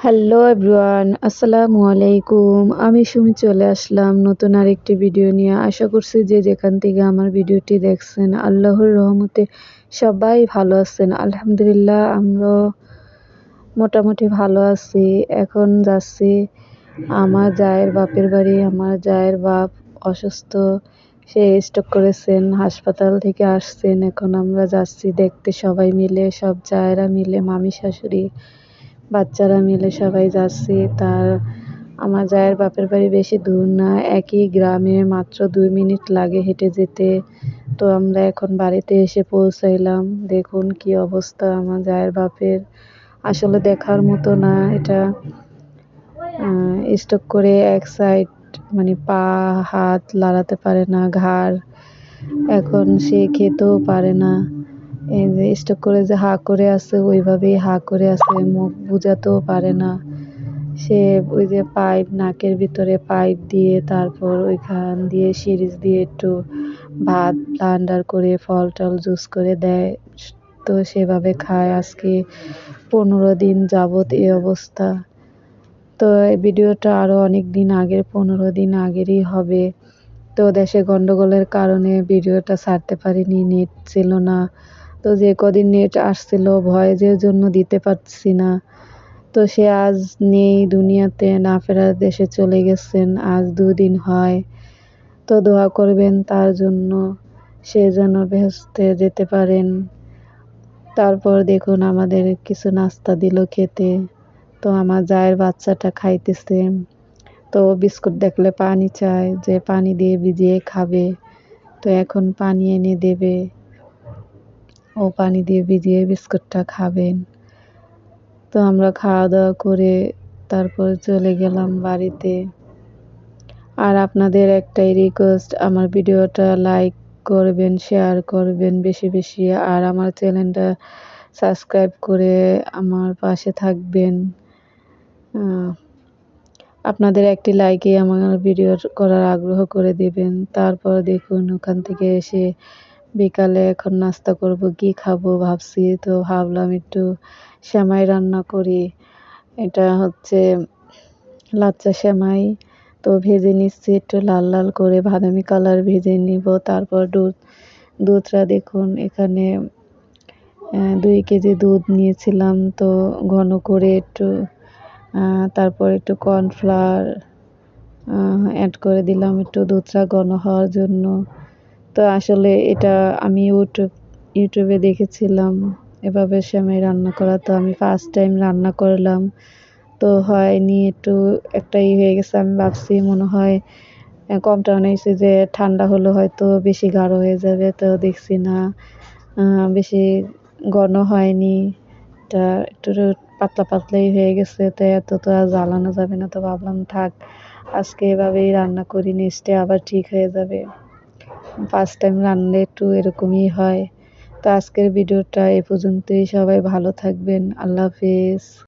Hello everyone, আসসালামু আলাইকুম। আমি সুমি চলে আসলাম নতুন আরেকটি ভিডিও নিয়ে। আশা করছি যে যেখান থেকে আমার ভিডিওটি দেখছেন আল্লাহর রহমতে সবাই ভালো আছেন। আলহামদুলিল্লাহ আমরাও মোটামুটি ভালো আছি। এখন যাচ্ছি আমার জায়ের বাপের বাড়ি। আমার জায়ের বাপ অসুস্থ, সে স্ট্রোক করেছেন, হাসপাতাল থেকে আসছেন। এখন আমরা যাচ্ছি দেখতে, সবাই মিলে, সব জায়েরা মিলে, মামি শাশুড়ি বাচ্চারা মিলে সবাই যাচ্ছি। আমার জায়ের বাপের বাড়ি বেশি দূর না, একই গ্রামে, মাত্র 2 মিনিট লাগে হেঁটে যেতে। তো আমরা এখন বাড়িতে এসে পৌঁছাইলাম। দেখুন কি অবস্থা আমার জায়ের বাপের, আসলে দেখার মতো না। এটা স্ট্রোক করে এক সাইড, মানে পা হাত লাড়াতে পারে না, ঘাড়, এখন সে খেতেও পারে না। এই যে স্ট্রোক করে যে হা করে আছে, ওইভাবেই হা করে আছে, মুখ বুঝাতেও পারে না। সে ওই যে পাইপ, নাকের ভিতরে পাইপ দিয়ে, তারপর ওইখান দিয়ে সিরিঞ্জ দিয়ে একটু ভাত ব্লান্ডার করে ফল টল জুস করে দেয়, তো সেভাবে খায়। আজকে 15 দিন যাবৎ এই অবস্থা। তো এই ভিডিওটা আরও অনেক দিন আগের, 15 দিন আগেরই হবে। তো দেশে গন্ডগোলের কারণে ভিডিওটা ছাড়তে পারিনি, নেট ছিল না। তো যে কদিন নেট আসছিল ভয়েজের জন্য দিতে পারছি না। তো সে আজ নেই দুনিয়াতে, না ফেরার দেশে চলে গেছেন, আজ 2 দিন হয়। তো দোয়া করবেন তার জন্য, সে যেন বেহেশতে যেতে পারেন। তারপর দেখুন আমাদের কিছু নাস্তা দিল খেতে। তো আমার জায়ের বাচ্চাটা খাইতেছে। তো বিস্কুট দেখলে পানি চায়, যে পানি দিয়ে ভিজিয়ে খাবে। তো এখন পানি এনে দেবে, ও পানি দিয়ে ভিজিয়ে বিস্কুটটা খাবেন। তো আমরা খাওয়া দাওয়া করে তারপর চলে গেলাম বাড়িতে। আর আপনাদের একটাই রিকোয়েস্ট, আমার ভিডিওটা লাইক করবেন, শেয়ার করবেন বেশি বেশি, আর আমার চ্যানেলটা সাবস্ক্রাইব করে আমার পাশে থাকবেন। আপনাদের একটি লাইকে আমার ভিডিও করার আগ্রহ করে দেবেন। তারপর দেখুন ওখান থেকে এসে বিকালে এখন নাস্তা করব, কি খাবো ভাবছি। তো ভাবলাম একটু সেমাই রান্না করি। এটা হচ্ছে লাচ্চা সেমাই। তো ভেজে নিচ্ছি একটু লাল লাল করে, বাদামি কালার ভেজে নিব। তারপর দুধটা দেখুন এখানে 2 কেজি দুধ নিয়েছিলাম, তো ঘন করে একটু, তারপর একটু কর্নফ্লাওয়ার অ্যাড করে দিলাম একটু দুধটা ঘন হওয়ার জন্য। তো আসলে এটা আমি ইউটিউবে দেখেছিলাম এভাবে সেমাই রান্না করা, তো আমি ফার্স্ট টাইম রান্না করলাম। তো হয়নি, একটু একটা হয়ে গেছে। আমি ভাবছি মনে হয় কমটা বানাইছি, যে ঠান্ডা হলে হয়তো বেশি গাঢ় হয়ে যাবে। তো দেখছি না, বেশি ঘন হয়নি, এটা একটু পাতলা পাতলাই হয়ে গেছে। তো এত তো আর জ্বালানো যাবে না, তো ভাবলাম থাক আজকে এভাবেই রান্না করি, নেক্সটে আবার ঠিক হয়ে যাবে। ফার্স্ট টাইম রান্নালে একটু এরকমই হয়। তো আজকের ভিডিওটা এ পর্যন্তই। সবাই ভালো থাকবেন, আল্লাহ হাফেজ।